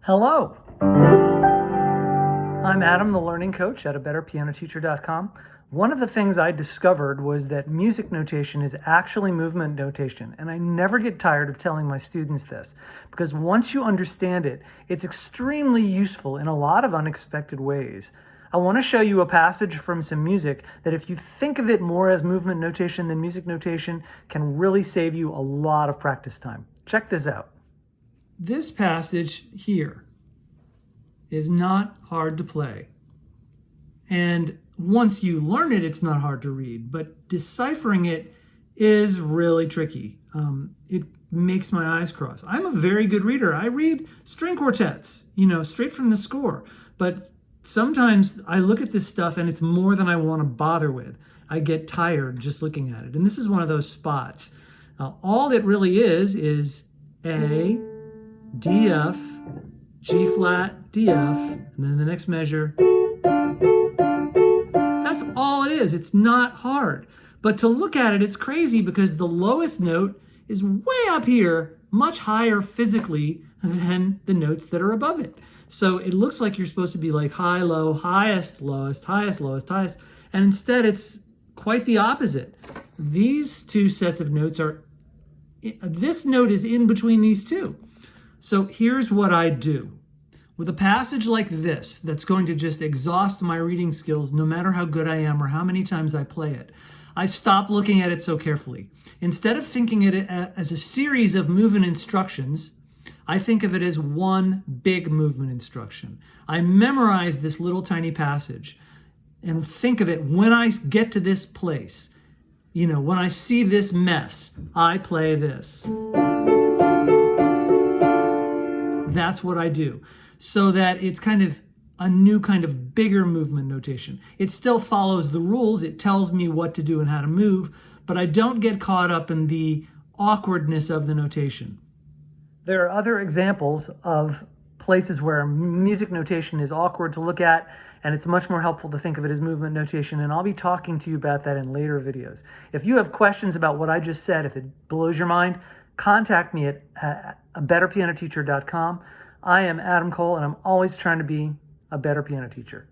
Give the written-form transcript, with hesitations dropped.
Hello, I'm Adam, the learning coach at abetterpianoteacher.com. One of the things I discovered was that music notation is actually movement notation, and I never get tired of telling my students this, because once you understand it, it's extremely useful in a lot of unexpected ways. I want to show you a passage from some music that, if you think of it more as movement notation than music notation, can really save you a lot of practice time. Check this out. This passage here is not hard to play. And once you learn it, it's not hard to read, but deciphering it is really tricky. It makes my eyes cross. I'm a very good reader. I read string quartets, straight from the score. But sometimes I look at this stuff and it's more than I want to bother with. I get tired just looking at it. And this is one of those spots. All it really is A, D, F, G flat, D, F, and then the next measure. That's all it is. It's not hard. But to look at it, it's crazy because the lowest note is way up here, much higher physically than the notes that are above it. So it looks like you're supposed to be like high, low, highest, lowest, highest, lowest, highest. And instead it's quite the opposite. These two sets of notes this note is in between these two. So here's what I do. With a passage like this, that's going to just exhaust my reading skills no matter how good I am or how many times I play it, I stop looking at it so carefully. Instead of thinking of it as a series of movement instructions, I think of it as one big movement instruction. I memorize this little tiny passage and think of it when I get to this place. When I see this mess, I play this. That's what I do. So that it's kind of a new kind of bigger movement notation. It still follows the rules. It tells me what to do and how to move, but I don't get caught up in the awkwardness of the notation. There are other examples of places where music notation is awkward to look at, and it's much more helpful to think of it as movement notation, and I'll be talking to you about that in later videos. If you have questions about what I just said, if it blows your mind, contact me at abetterpianoteacher.com. I am Adam Cole, and I'm always trying to be a better piano teacher.